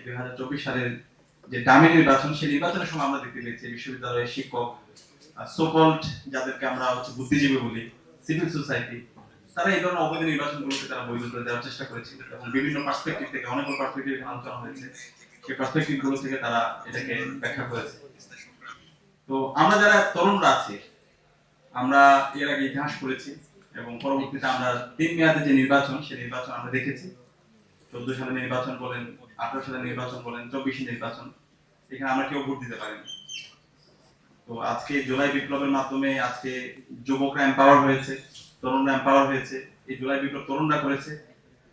2024 সালের যে ডামি নির্বাচন, সেই নির্বাচনের সময় আমরা দেখতে পেয়েছি বিশ্ববিদ্যালয়ের শিক্ষক, সোকল্ড যাদেরকে আমরা বুদ্ধিজীবী বলি, সিভিল সোসাইটি, তারা এই ধরনের অবৈধ নির্বাচনগুলোকে তারা বৈধ করে দেওয়ার চেষ্টা করেছিল এবং বিভিন্ন পার্সপেক্টিভ থেকে, অনেকগুলো পার্সপেক্টিভ আলোচনা হয়েছে, সেই পার্সপেক্টিভ গুলো থেকে তারা এটাকে ব্যাখ্যা করেছে। তো আমরা যারা তরুণরা আছি, আমরা এর আগে ইতিহাস পড়েছি এবং পরবর্তীতে আমরা 3 মেয়াদে যে নির্বাচন, সেই নির্বাচন আমরা দেখেছি। 14 সালে নির্বাচন বলেন, 18 সালে নির্বাচন বলেন, 24 নির্বাচন, এখানে আমরা কেউ ভোট দিতে পারিনি। তো আজকে জুলাই বিপ্লবের মাধ্যমে আজকে যুবকরা এম্পাওয়ার হয়েছে, তরুণরা এম্পাওয়ার হয়েছে, এই জুলাই বিপ্লব তরুণরা করেছে।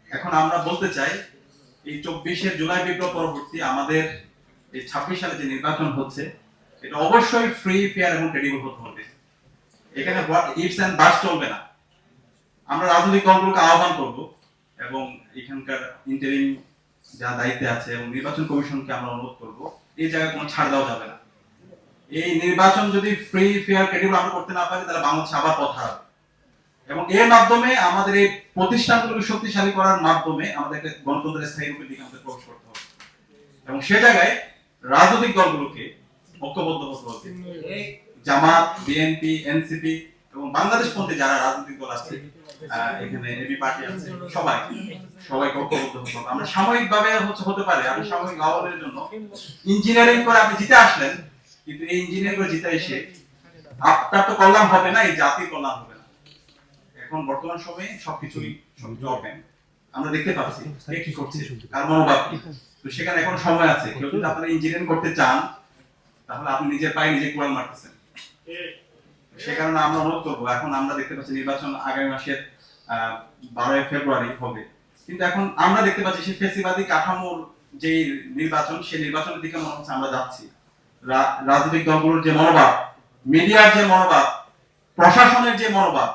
এখন আমরা বলতে চাই, এই 24-এর জুলাই বিপ্লব পরবর্তী আমাদের এই 26 সালে যে নির্বাচন হচ্ছে, এটা অবশ্যই ফ্রি, ফেয়ার এবং ক্রেডিবল হতে হবে। এখানে হোয়াট ইফস এন্ড বাটস চলবে না। আমরা রাজনৈতিক দলগুলোকে আহ্বান করব এবং এখানকার ইন্টারিম যা দায়িত্বে আছে এবং নির্বাচন কমিশনকে আমরা অনুরোধ করব, এই জায়গায় কোনো ছাড় দেওয়া যাবে না। এই নির্বাচন যদি ফ্রি, ফেয়ার, ক্রেডিবল আমরা করতে না পারি, তাহলে বাংলাদেশ আবার পথ হারাবে। এবং এর মাধ্যমে আমাদের এই প্রতিষ্ঠানগুলোকে শক্তিশালী করার মাধ্যমে আমাদের গণতন্ত্রের স্থায়ী রূপের দিকে আমাদের প্রবেশ করতে হবে এবং সে জায়গায় রাজনৈতিক দলগুলোকে ঐক্যবদ্ধ হতে হবে। জামাত, বিএনপি, এনসিপি এবং বাংলাদেশ পন্থী যারা রাজনৈতিক দল আছে, এখানে এবি পার্টি আছে, সবাইকে ঐক্যবদ্ধ হতে হবে। আমরা সাময়িকভাবে হতে পারে, আমি সাময়িক আহ্বানের জন্য ইঞ্জিনিয়ারিং করে আপনি জিতে আসলেন, কিন্তু এই ইঞ্জিনিয়ারিং করে জিতে এসে আপনার তো কল্যাণ হবে না, এই জাতির কল্যাণ হবে না। এখন বর্তমান সময়ে সবকিছুই ওপেন, আমরা দেখতে পাচ্ছি কে কি করছে, কার মনোভাব কি। তো সেখানে এখন সময় আছে। কেউ যদি আপনারা ইঞ্জিনিয়ারিং করতে চান, তাহলে আপনি নিজের পায়ে নিজে কোড়াল মারতেছেন। সে কারণে আমরা অনুরোধ করবো, এখন আমরা দেখতে পাচ্ছি নির্বাচন আগামী মাসের 12 ফেব্রুয়ারি হবে, কিন্তু এখন আমরা দেখতে পাচ্ছি সেই ফেসিবাদী কাঠামোর যে নির্বাচন, সেই নির্বাচনের দিকে মনে হচ্ছে আমরা যাচ্ছি। রাজনৈতিক দলগুলোর যে মনোভাব, মিডিয়ার যে মনোভাব, প্রশাসনের যে মনোভাব,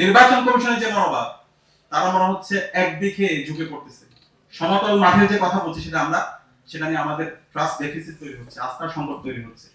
নির্বাচন কমিশনের যে মনোভাব, তারা মনে হচ্ছে একদিকে ঝুঁকে পড়তেছে। সমতল মাঠের যে কথা বলছি, সেটা নিয়ে আমাদের ট্রাস্ট ডেফিসিট তৈরি হচ্ছে, আস্থার সংকট তৈরি হচ্ছে।